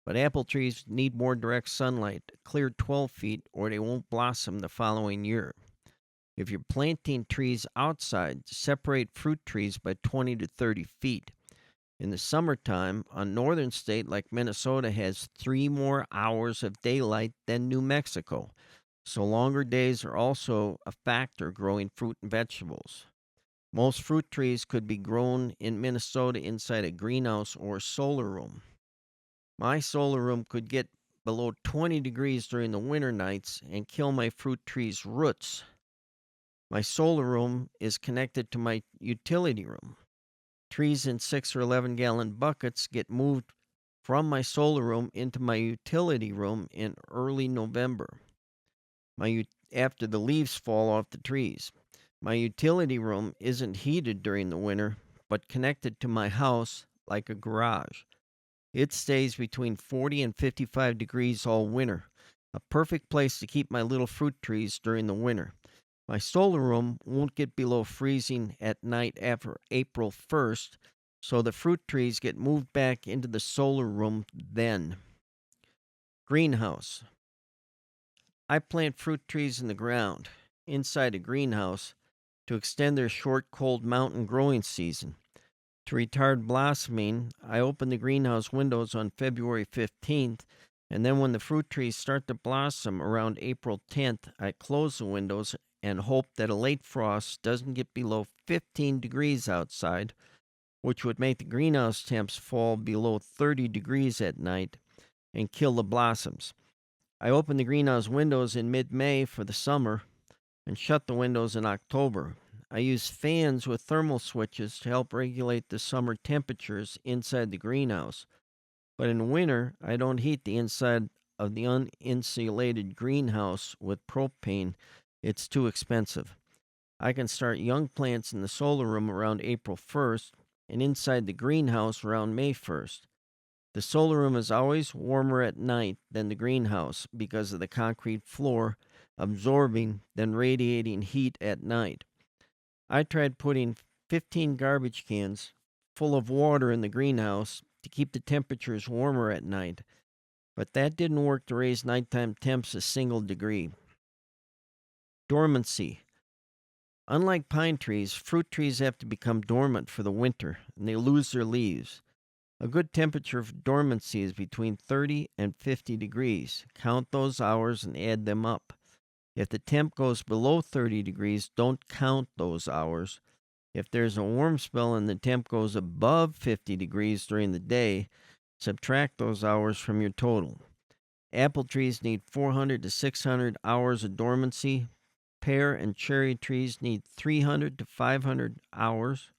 but apple trees need more direct sunlight, clear 12 feet, or they won't blossom the following year. If you're planting trees outside, separate fruit trees by 20 to 30 feet. In the summertime, a northern state like Minnesota has 3 more hours of daylight than New Mexico, so longer days are also a factor growing fruit and vegetables. Most fruit trees could be grown in Minnesota inside a greenhouse or solar room. My solar room could get below 20 degrees during the winter nights and kill my fruit tree's roots. My solar room is connected to my utility room. Trees in 6 or 11-gallon buckets get moved from my solar room into my utility room in early November. After the leaves fall off the trees. My utility room isn't heated during the winter, but connected to my house like a garage. It stays between 40 and 55 degrees all winter, a perfect place to keep my little fruit trees during the winter. My solar room won't get below freezing at night after April 1st, so the fruit trees get moved back into the solar room then. Greenhouse. I plant fruit trees in the ground, inside a greenhouse, to extend their short, cold mountain growing season. To retard blossoming, I open the greenhouse windows on February 15th, and then when the fruit trees start to blossom around April 10th, I close the windows and hope that a late frost doesn't get below 15 degrees outside, which would make the greenhouse temps fall below 30 degrees at night and kill the blossoms. I open the greenhouse windows in mid-May for the summer and shut the windows in October. I use fans with thermal switches to help regulate the summer temperatures inside the greenhouse. But in winter, I don't heat the inside of the uninsulated greenhouse with propane. It's too expensive. I can start young plants in the solar room around April 1st and inside the greenhouse around May 1st. The solar room is always warmer at night than the greenhouse because of the concrete floor absorbing then radiating heat at night. I tried putting 15 garbage cans full of water in the greenhouse to keep the temperatures warmer at night, but that didn't work to raise nighttime temps a single degree. Dormancy. Unlike pine trees, fruit trees have to become dormant for the winter, and they lose their leaves. A good temperature for dormancy is between 30 and 50 degrees. Count those hours and add them up. If the temp goes below 30 degrees, don't count those hours. If there's a warm spell and the temp goes above 50 degrees during the day, subtract those hours from your total. Apple trees need 400 to 600 hours of dormancy. Pear and cherry trees need 300 to 500 hours.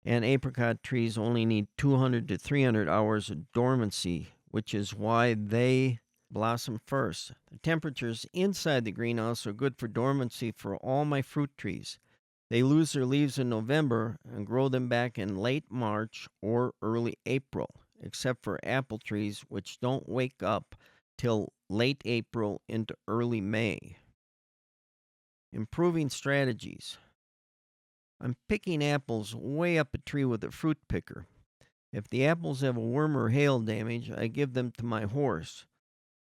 And apricot trees only need 200 to 300 hours of dormancy, which is why they blossom first. The temperatures inside the greenhouse are good for dormancy for all my fruit trees. They lose their leaves in November and grow them back in late March or early April, except for apple trees, which don't wake up till late April into early May. Improving strategies. I'm picking apples way up a tree with a fruit picker. If the apples have a worm or hail damage, I give them to my horse.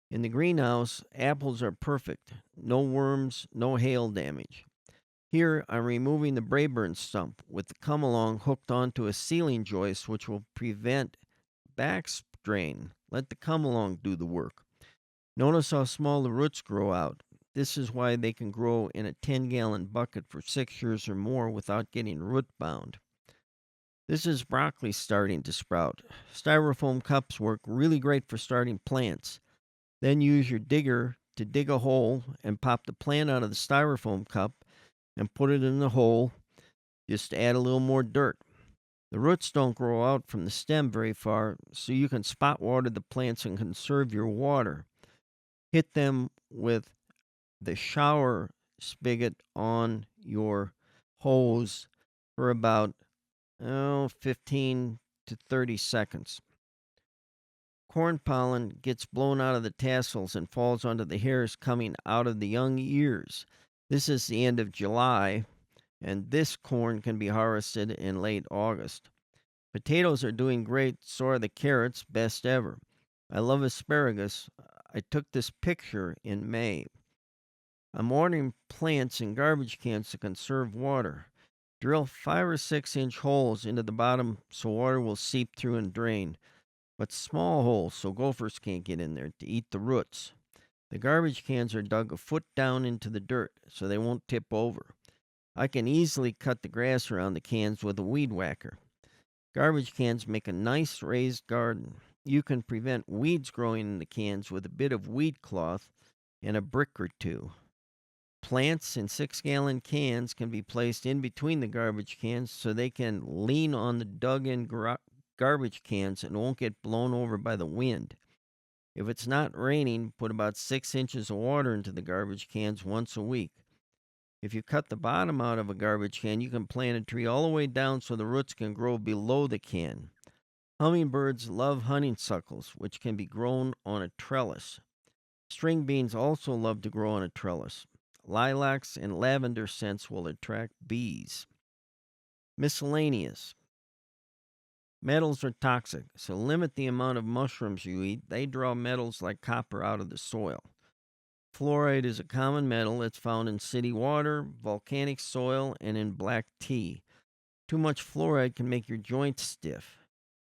In the greenhouse, apples are perfect. No worms, no hail damage. Here, I'm removing the Brayburn stump with the come-along hooked onto a ceiling joist, which will prevent back strain. Let the come-along do the work. Notice how small the roots grow out. This is why they can grow in a 10-gallon bucket for 6 years or more without getting root bound. This is broccoli starting to sprout. Styrofoam cups work really great for starting plants. Then use your digger to dig a hole and pop the plant out of the styrofoam cup and put it in the hole. Just add a little more dirt. The roots don't grow out from the stem very far, so you can spot water the plants and conserve your water. Hit them with the shower spigot on your hose for about 15 to 30 seconds. Corn pollen gets blown out of the tassels and falls onto the hairs coming out of the young ears. This is the end of July, and this corn can be harvested in late August. Potatoes are doing great, so are the carrots, best ever. I love asparagus. I took this picture in May. I'm watering plants in garbage cans to conserve water. Drill 5 or 6 inch holes into the bottom so water will seep through and drain, but small holes so gophers can't get in there to eat the roots. The garbage cans are dug a foot down into the dirt so they won't tip over. I can easily cut the grass around the cans with a weed whacker. Garbage cans make a nice raised garden. You can prevent weeds growing in the cans with a bit of weed cloth and a brick or two. Plants in 6 gallon cans can be placed in between the garbage cans so they can lean on the dug in garbage cans and won't get blown over by the wind. If it's not raining, put about 6 inches of water into the garbage cans once a week. If you cut the bottom out of a garbage can, you can plant a tree all the way down so the roots can grow below the can. Hummingbirds love honeysuckles, which can be grown on a trellis. String beans also love to grow on a trellis. Lilacs and lavender scents will attract bees. Miscellaneous. Metals are toxic, so limit the amount of mushrooms you eat. They draw metals like copper out of the soil. Fluoride is a common metal that's found in city water, volcanic soil, and in black tea. Too much fluoride can make your joints stiff.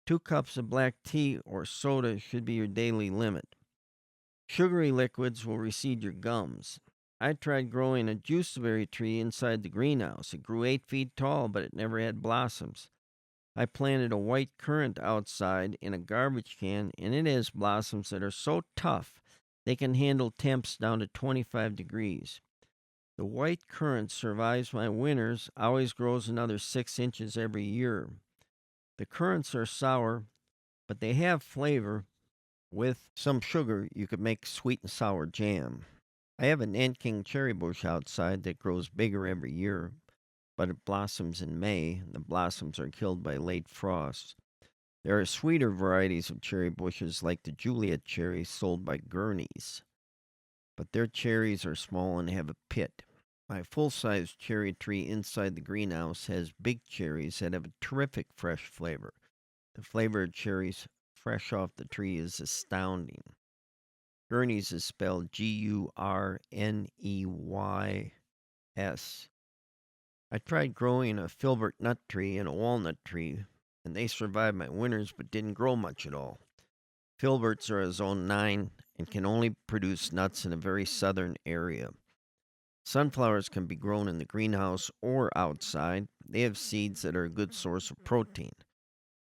2 cups of black tea or soda should be your daily limit. Sugary liquids will recede your gums. I tried growing a juiceberry tree inside the greenhouse. It grew 8 feet tall, but it never had blossoms. I planted a white currant outside in a garbage can, and it has blossoms that are so tough they can handle temps down to 25 degrees. The white currant survives my winters, always grows another 6 inches every year. The currants are sour, but they have flavor. With some sugar, you could make sweet and sour jam. I have a Nanking cherry bush outside that grows bigger every year, but it blossoms in May. The blossoms are killed by late frosts. There are sweeter varieties of cherry bushes like the Juliet cherry sold by Gurney's, but their cherries are small and have a pit. My full-size cherry tree inside the greenhouse has big cherries that have a terrific fresh flavor. The flavor of cherries fresh off the tree is astounding. Gurney's is spelled Gurneys. I tried growing a filbert nut tree and a walnut tree, and they survived my winters but didn't grow much at all. Filberts are a zone 9 and can only produce nuts in a very southern area. Sunflowers can be grown in the greenhouse or outside. They have seeds that are a good source of protein.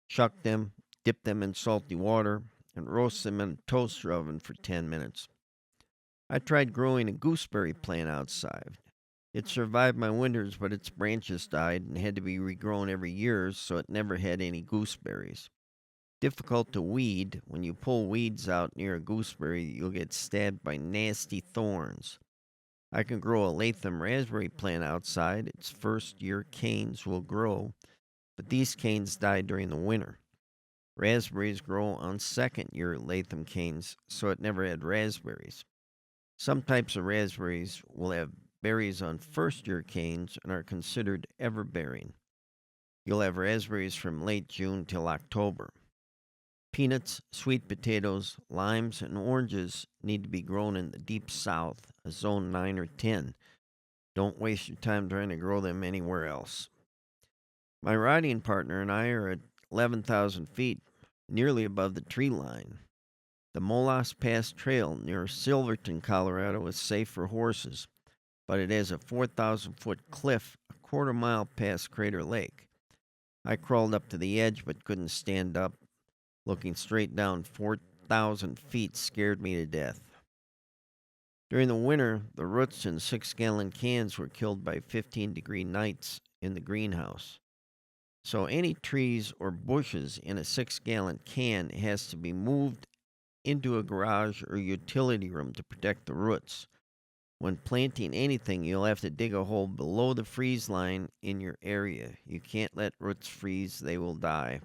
Shuck them, dip them in salty water, and roast them in a toaster oven for 10 minutes. I tried growing a gooseberry plant outside. It survived my winters, but its branches died and had to be regrown every year, so it never had any gooseberries. Difficult to weed. When you pull weeds out near a gooseberry, you'll get stabbed by nasty thorns. I can grow a Latham raspberry plant outside. Its first year canes will grow, but these canes die during the winter. Raspberries grow on second year Latham canes, so it never had raspberries. Some types of raspberries will have berries on first year canes and are considered everbearing. You'll have raspberries from late June till October. Peanuts, sweet potatoes, limes, and oranges need to be grown in the deep south, a zone 9 or 10. Don't waste your time trying to grow them anywhere else. My riding partner and I are at 11,000 feet, nearly above the tree line. The Molas Pass Trail near Silverton, Colorado is safe for horses, but it has a 4,000-foot cliff a quarter-mile past Crater Lake. I crawled up to the edge but couldn't stand up. Looking straight down 4,000 feet scared me to death. During the winter, the roots in 6-gallon cans were killed by 15-degree nights in the greenhouse. So any trees or bushes in a 6-gallon can has to be moved into a garage or utility room to protect the roots. When planting anything, you'll have to dig a hole below the freeze line in your area. You can't let roots freeze, they will die.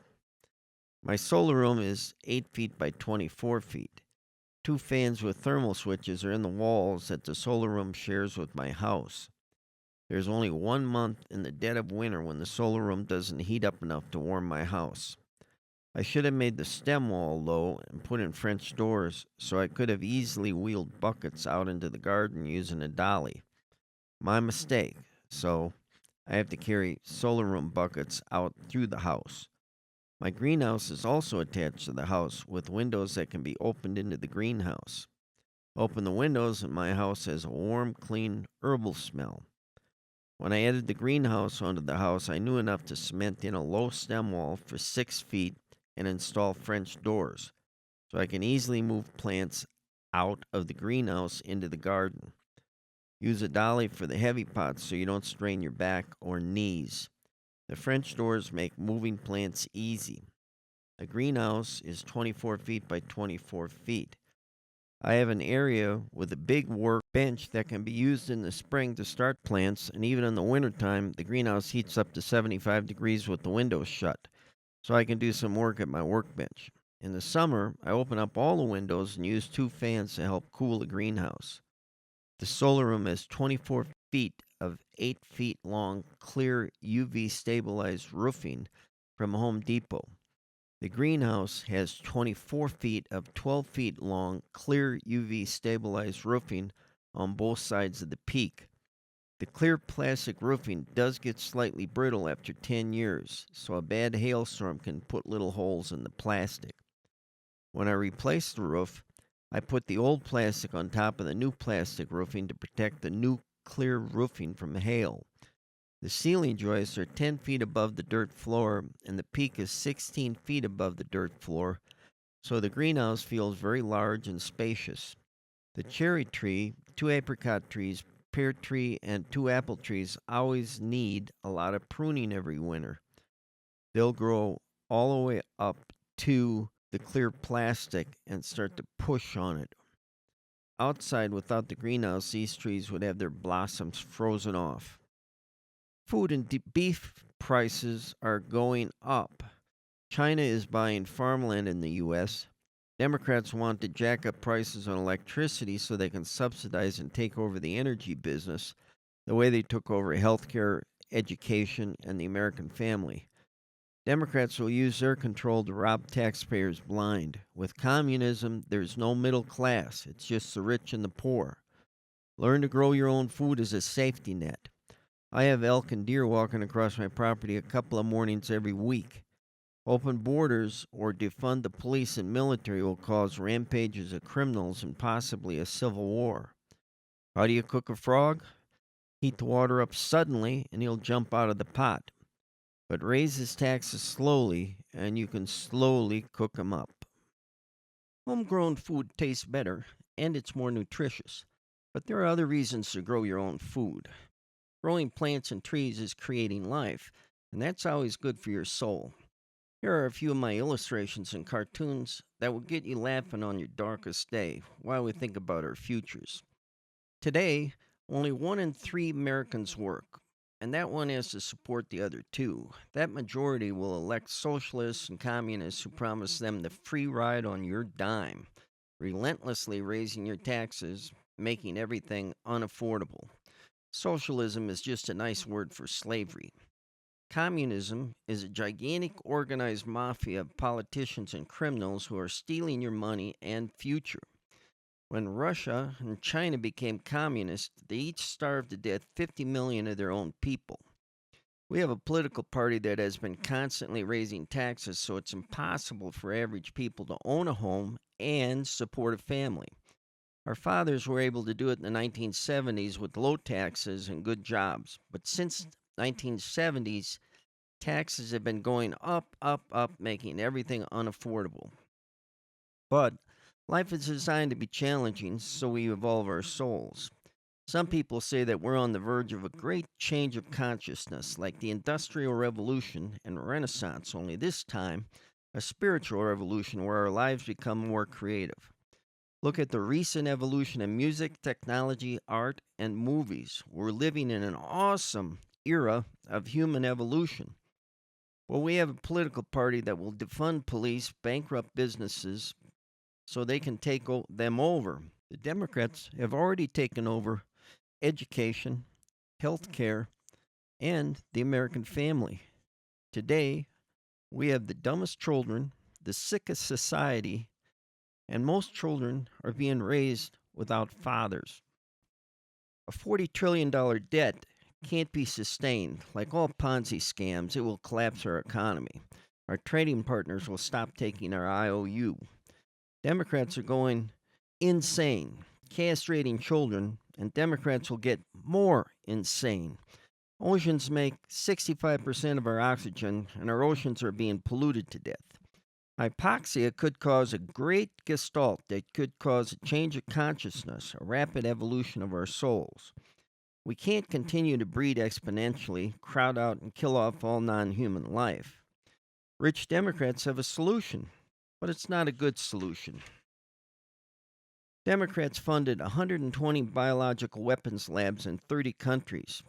My solar room is 8 feet by 24 feet. 2 fans with thermal switches are in the walls that the solar room shares with my house. There's only 1 month in the dead of winter when the solar room doesn't heat up enough to warm my house. I should have made the stem wall low and put in French doors so I could have easily wheeled buckets out into the garden using a dolly. My mistake. So I have to carry solar room buckets out through the house. My greenhouse is also attached to the house with windows that can be opened into the greenhouse. Open the windows and my house has a warm, clean, herbal smell. When I added the greenhouse onto the house, I knew enough to cement in a low stem wall for 6 feet and install French doors so I can easily move plants out of the greenhouse into the garden. Use a dolly for the heavy pots so you don't strain your back or knees. The French doors make moving plants easy. The greenhouse is 24 feet by 24 feet. I have an area with a big workbench that can be used in the spring to start plants, and even in the wintertime, the greenhouse heats up to 75 degrees with the windows shut, so I can do some work at my workbench. In the summer, I open up all the windows and use 2 fans to help cool the greenhouse. The solar room has 24 feet of 8 feet long clear UV stabilized roofing from Home Depot. The greenhouse has 24 feet of 12 feet long clear UV stabilized roofing on both sides of the peak. The clear plastic roofing does get slightly brittle after 10 years, so a bad hailstorm can put little holes in the plastic. When I replaced the roof, I put the old plastic on top of the new plastic roofing to protect the new clear roofing from hail. The ceiling joists are 10 feet above the dirt floor, and the peak is 16 feet above the dirt floor, so the greenhouse feels very large and spacious. The cherry tree, 2 apricot trees, pear tree, and 2 apple trees always need a lot of pruning every winter. They'll grow all the way up to the clear plastic and start to push on it. Outside, without the greenhouse, these trees would have their blossoms frozen off. Food and beef prices are going up. China is buying farmland in the U.S. Democrats want to jack up prices on electricity so they can subsidize and take over the energy business the way they took over healthcare, education, and the American family. Democrats will use their control to rob taxpayers blind. With communism, there's no middle class. It's just the rich and the poor. Learn to grow your own food as a safety net. I have elk and deer walking across my property a couple of mornings every week. Open borders or defund the police and military will cause rampages of criminals and possibly a civil war. How do you cook a frog? Heat the water up suddenly and he'll jump out of the pot. But raise his taxes slowly and you can slowly cook him up. Homegrown food tastes better and it's more nutritious. But there are other reasons to grow your own food. Growing plants and trees is creating life, and that's always good for your soul. Here are a few of my illustrations and cartoons that will get you laughing on your darkest day while we think about our futures. Today, only 1 in 3 Americans work, and that one has to support the other 2. That majority will elect socialists and communists who promise them the free ride on your dime, relentlessly raising your taxes, making everything unaffordable. Socialism is just a nice word for slavery. Communism is a gigantic organized mafia of politicians and criminals who are stealing your money and future. When Russia and China became communist, they each starved to death 50 million of their own people. We have a political party that has been constantly raising taxes, so it's impossible for average people to own a home and support a family. Our fathers were able to do it in the 1970s with low taxes and good jobs. But since 1970s, taxes have been going up, up, up, making everything unaffordable. But life is designed to be challenging, so we evolve our souls. Some people say that we're on the verge of a great change of consciousness, like the Industrial Revolution and Renaissance, only this time, a spiritual revolution where our lives become more creative. Look at the recent evolution in music, technology, art, and movies. We're living in an awesome era of human evolution. Well, we have a political party that will defund police, bankrupt businesses, so they can take them over. The Democrats have already taken over education, health care, and the American family. Today, we have the dumbest children, the sickest society, and most children are being raised without fathers. A $40 trillion debt can't be sustained. Like all Ponzi scams, it will collapse our economy. Our trading partners will stop taking our IOU. Democrats are going insane, castrating children, and Democrats will get more insane. Oceans make 65% of our oxygen, and our oceans are being polluted to death. Hypoxia could cause a great gestalt that could cause a change of consciousness, a rapid evolution of our souls. We can't continue to breed exponentially, crowd out, and kill off all non human life. Rich Democrats have a solution, but it's not a good solution. Democrats funded 120 biological weapons labs in 30 countries,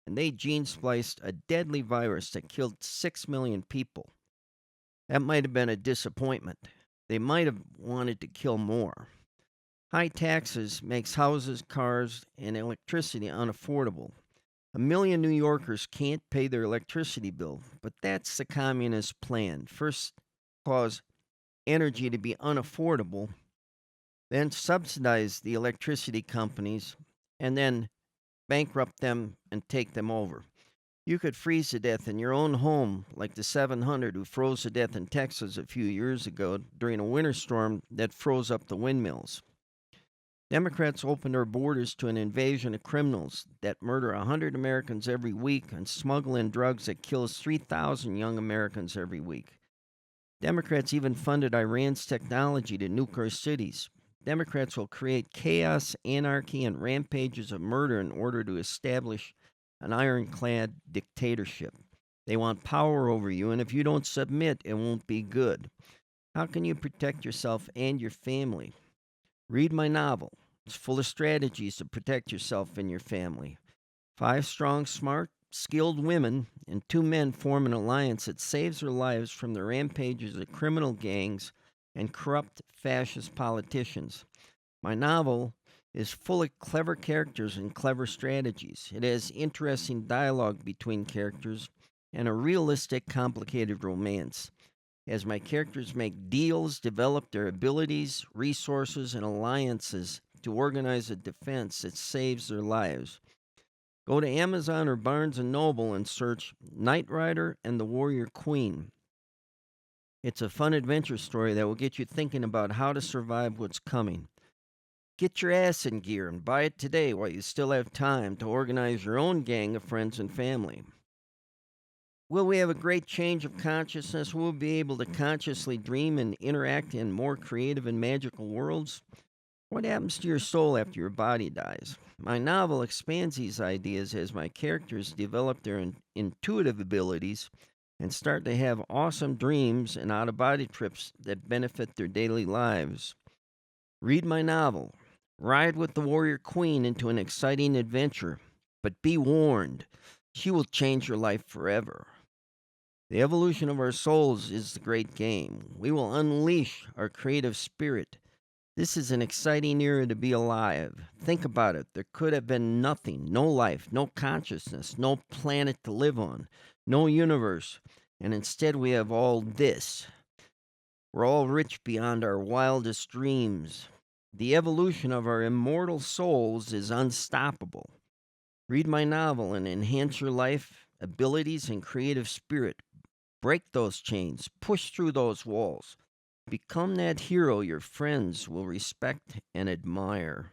and they gene spliced a deadly virus that killed 6 million people. That might have been a disappointment. They might have wanted to kill more. High taxes makes houses, cars, and electricity unaffordable. 1 million New Yorkers can't pay their electricity bill, but that's the communist plan. First, cause energy to be unaffordable, then subsidize the electricity companies, and then bankrupt them and take them over. You could freeze to death in your own home, like the 700 who froze to death in Texas a few years ago during a winter storm that froze up the windmills. Democrats opened our borders to an invasion of criminals that murder 100 Americans every week and smuggle in drugs that kills 3,000 young Americans every week. Democrats even funded Iran's technology to nuke our cities. Democrats will create chaos, anarchy, and rampages of murder in order to establish an ironclad dictatorship. They want power over you, and if you don't submit, it won't be good. How can you protect yourself and your family? Read my novel. It's full of strategies to protect yourself and your family. 5 strong, smart, skilled women and 2 men form an alliance that saves their lives from the rampages of criminal gangs and corrupt fascist politicians. My novel is full of clever characters and clever strategies. It has interesting dialogue between characters and a realistic, complicated romance. As my characters make deals, develop their abilities, resources, and alliances to organize a defense that saves their lives. Go to Amazon or Barnes & Noble and search Knight Rider and the Warrior Queen. It's a fun adventure story that will get you thinking about how to survive what's coming. Get your ass in gear and buy it today while you still have time to organize your own gang of friends and family. Will we have a great change of consciousness? Will we be able to consciously dream and interact in more creative and magical worlds? What happens to your soul after your body dies? My novel expands these ideas as my characters develop their intuitive abilities and start to have awesome dreams and out-of-body trips that benefit their daily lives. Read my novel. Ride with the Warrior Queen into an exciting adventure, but be warned, she will change your life forever. The evolution of our souls is the great game. We will unleash our creative spirit. This is an exciting era to be alive. Think about it. There could have been nothing, no life, no consciousness, no planet to live on, no universe, and instead we have all this. We're all rich beyond our wildest dreams. The evolution of our immortal souls is unstoppable. Read my novel and enhance your life, abilities, and creative spirit. Break those chains. Push through those walls. Become that hero your friends will respect and admire.